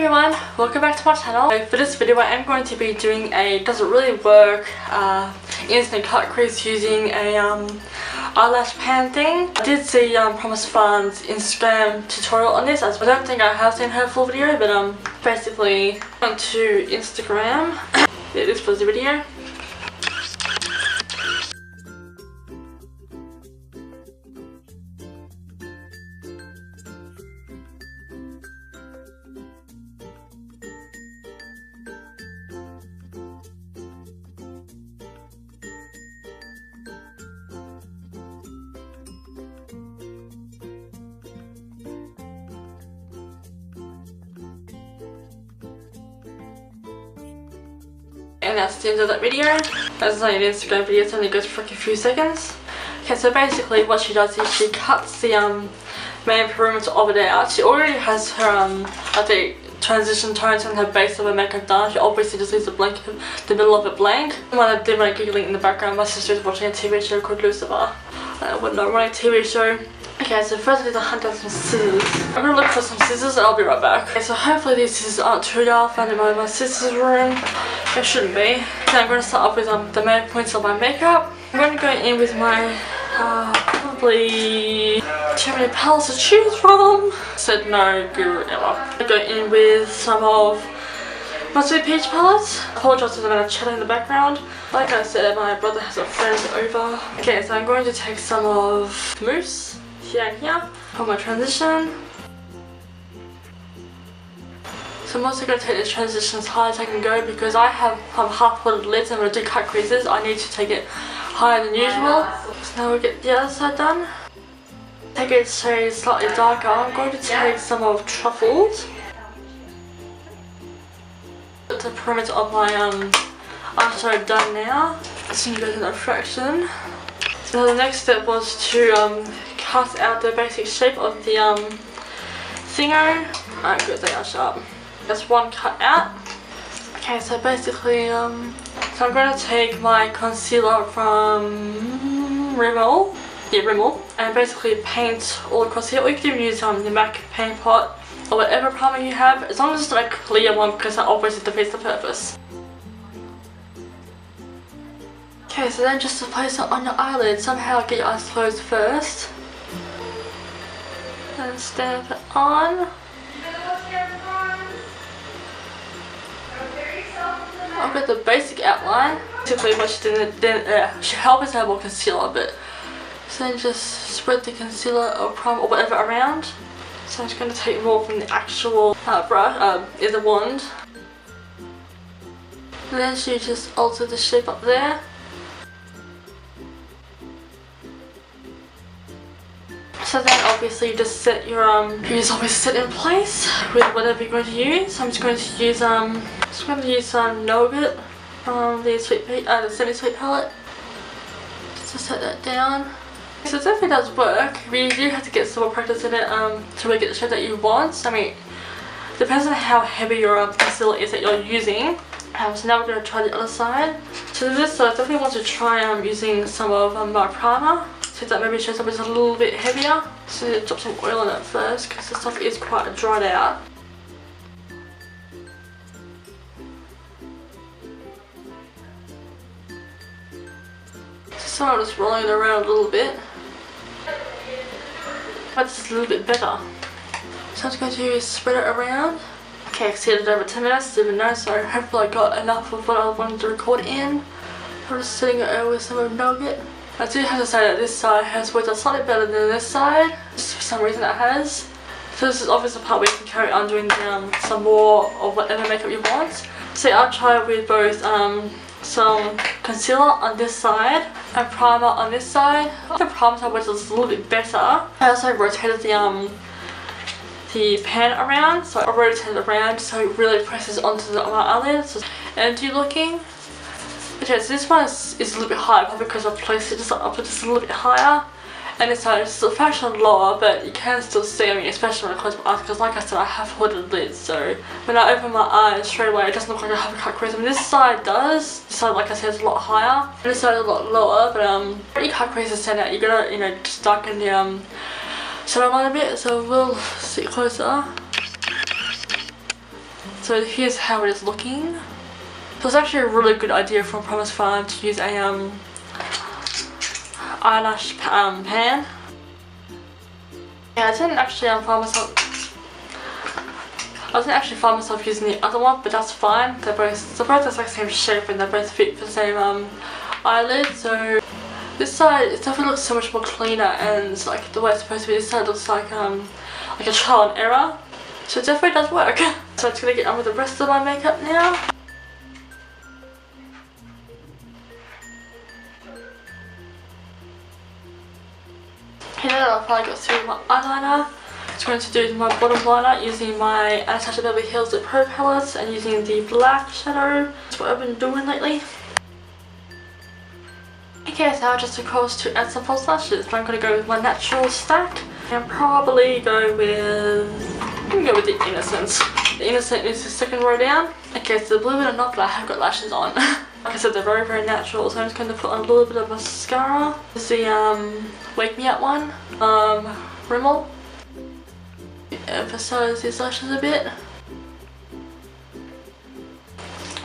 everyone, welcome back to my channel. So for this video I am going to be doing a does it really work instant cut crease using a eyelash pan thing. I did see Promise Phans Instagram tutorial on this. I don't think I have seen her full video, but basically went to Instagram. Yeah, this was the video. And that's the end of that video. That's not an Instagram video, it only goes for like a few seconds. Okay, so basically what she does is she cuts the main perimeter of it out. She already has her I think transition tones and her base of her makeup done. She obviously just leaves the middle of it blank. When I did my giggling in the background, my sister is watching a TV show called Lucifer. I would not run a TV show. Okay, so first I need to hunt down some scissors. I'm gonna look for some scissors and I'll be right back. Okay, so hopefully these scissors aren't too dark. I found them in my sister's room. It shouldn't be. So I'm gonna start off with the main points of my makeup. I'm gonna go in with my probably too many palettes to choose from. Said no guru ever. I'm gonna go in with some of my Sweet Peach palettes. I apologise for the amount of chatter in the background. Like I said, my brother has a friend over. Okay, so I'm going to take some of mousse here and here for my transition. So I'm also going to take this transition as high as I can go because I have half-hooded lids and when I do cut creases I need to take it higher than usual. So now we get the other side done. Take it shade slightly darker. I'm going to take some of Truffles. The perimeter of my eyeshadow done now. Just going to go to that fraction. So the next step was to cut out the basic shape of the thingo. Alright, good, they are sharp. That's one cut out. Okay, so basically, so I'm going to take my concealer from Rimmel, and basically paint all across here. Or you could even use the MAC paint pot or whatever primer you have, as long as it's not a clear one because that obviously defeats the purpose. Okay, so then just to place it on your eyelid, somehow get your eyes closed first. And stamp it on. I've got the basic outline. Basically what she did, she helped us to have more concealer, but so then just spread the concealer or primer or whatever around. So I'm just going to take more from the actual brush, is a wand. And then she just alter the shape up there. So then obviously you just set your you just obviously set in place with whatever you're going to use. So I'm just going to use some Nougat from the the semi-sweet palette. Just to set that down. So it definitely does work. You do have to get some more practice in it to really get the shape that you want. I mean, depends on how heavy your concealer is that you're using. So now we're going to try the other side. So this I definitely want to try using some of my primer. So that maybe shows up it's a little bit heavier. So drop some oil on it first because the stuff is quite dried out. So I'm just rolling it around a little bit. But it's a little bit better. So I'm just going to spread it around. Okay, I exceeded over 10 minutes, didn't know, so hopefully I got enough of what I wanted to record in. I'm just setting it over with some of Nougat. I do have to say that this side has worked out slightly better than this side, just for some reason it has. So this is obviously the part where you can carry on doing some more of whatever makeup you want. So I'll try with both some concealer on this side and primer on this side. The primer side works a little bit better. I also rotated the pan around, so I rotated it around so it really presses onto my eyelids. And you looking? Okay, so this one is a little bit higher, probably because I've placed it just up just a little bit higher. And this side is still a fraction lower, but you can still see, I mean, especially when I close my eyes, because like I said, I have hooded lids, so when I open my eyes straight away, it doesn't look like I have a cut crease. I mean, this side does. This side, like I said, is a lot higher. And this side is a lot lower, but when you cut creases stand out, you gotta, you know, just darken the shadow line a bit. So we'll see closer. So here's how it is looking. So it's actually a really good idea from Phans to use a eyelash pan. Yeah, I didn't actually find myself using the other one, but that's fine. They're both the exact same shape and they both fit for the same eyelid. So this side, it definitely looks so much more cleaner, and like the way it's supposed to be. This side looks like a trial and error. So it definitely does work. So I'm just gonna get on with the rest of my makeup now. Here I've finally got through my eyeliner. Just going to do my bottom liner using my Anastasia Beverly Hills Lip Pro palette and using the black shadow. That's what I've been doing lately. Okay, so now just of course to add some false lashes. I'm going to go with my natural stack and probably go with the Innocent. The Innocent is the second row down. Okay, so believe it or not, but I have got lashes on. Like I said, they're very, very natural, so I'm just going to put on a little bit of mascara. This is the Wake Me Up one, Rimmel. Emphasize these lashes a bit.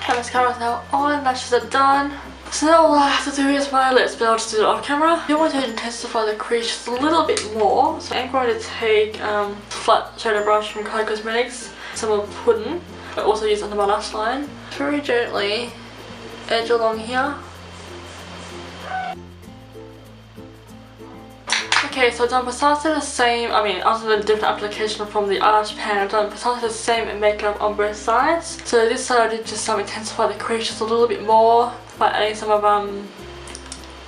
And mascara is now on, lashes are done. So now all I have to do is my lips, but I'll just do it off camera. I want to intensify the crease just a little bit more, so I'm going to take flat shadow brush from Kylie Cosmetics, some of Puddin', but also use it under my lash line. Very gently edge along here. Okay, so I've done precisely the same, other than different application from the eyelash pan, I've done precisely the same makeup on both sides. So this side I did just intensify the crease just a little bit more by adding some of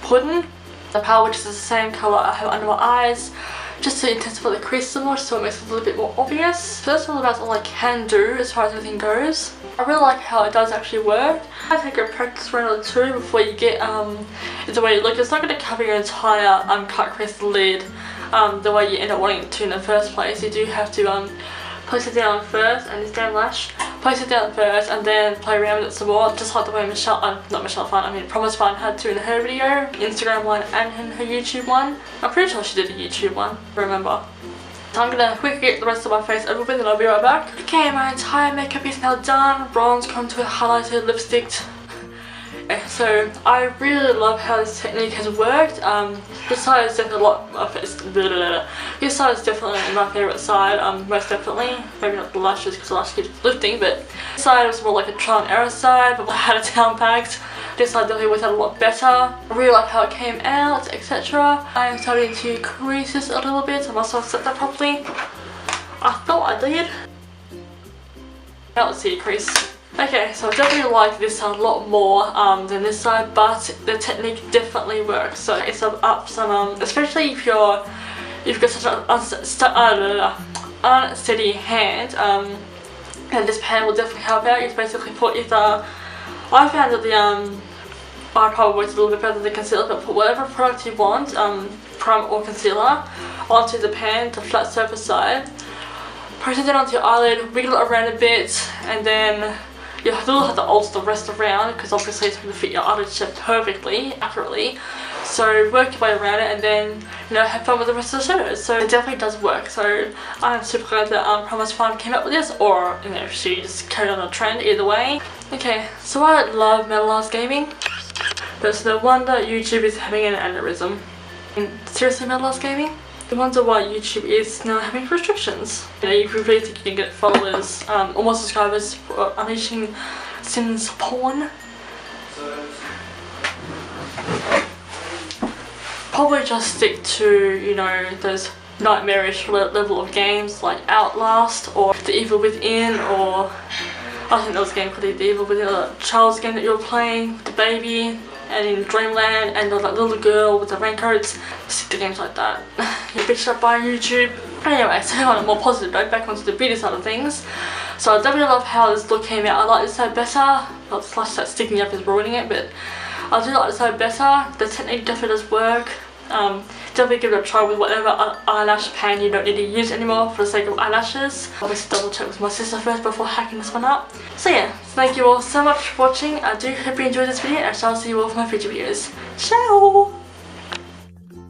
Puddin', the powder, which is the same colour I have under my eyes, just to intensify the crease some more, so it makes it a little bit more obvious. So that's about all I can do as far as everything goes. I really like how it does actually work. I take a practice round or two before you get the way you look. It's not going to cover your entire cut crease lid the way you end up wanting it to in the first place. You do have to place it down first, and this damn lash, place it down first and then play around with it some more, just like the way Promise Phans had to in her video, Instagram one and in her YouTube one. I'm pretty sure she did a YouTube one, remember. So I'm gonna quickly get the rest of my face over with and I'll be right back. Okay, my entire makeup is now done. Bronze contour, highlighter, lipstick. So I really love how this technique has worked. This side is definitely this side is definitely my favourite side, most definitely. Maybe not the lashes because the lashes keep lifting, but this side was more like a trial and error side, but I had it down packed. This side definitely worked out a lot better. I really like how it came out, etc. I am starting to crease this a little bit. I must have set that properly. I thought I did. Now let's see the crease. Okay, so I definitely like this side a lot more than this side, but the technique definitely works. So it's up some, especially if you've got such an unsteady hand, and this pan will definitely help out. You basically put either, I found that the eye primer works a little bit better than the concealer, but put whatever product you want, primer or concealer, onto the pan, the flat surface side. Press it down onto your eyelid, wiggle it around a bit, and then you still have to alter the rest around because obviously it's going to fit your eyelid shape perfectly, accurately. So work your way around it and then, have fun with the rest of the shadows. So it definitely does work. So I'm super glad that Promise Phans came up with this, or she just carried on a trend, either way. Okay, so I love MacLeod gaming, but it's no wonder YouTube is having an aneurysm. Seriously, MacLeod gaming? I wonder why YouTube is now having restrictions. If you really think you can get followers or more subscribers for unleashing Sims porn, probably just stick to, those nightmarish level of games like Outlast or The Evil Within, or I think there was a game called The Evil Within, a child's game that you were playing with the baby and in Dreamland, and that little girl with the raincoats. Stick to games like that. You're bitched up by YouTube. Anyway, so on a more positive note, back onto the beauty side of things. So I definitely love how this look came out. I like this side better. Not the lash that's sticking up is ruining it, but I do like this side better. The technique definitely does work. Definitely give it a try with whatever eyelash pan you don't need to use anymore for the sake of eyelashes. Obviously double check with my sister first before hacking this one up. So yeah, thank you all so much for watching. I do hope you enjoyed this video, and I shall see you all for my future videos. Ciao!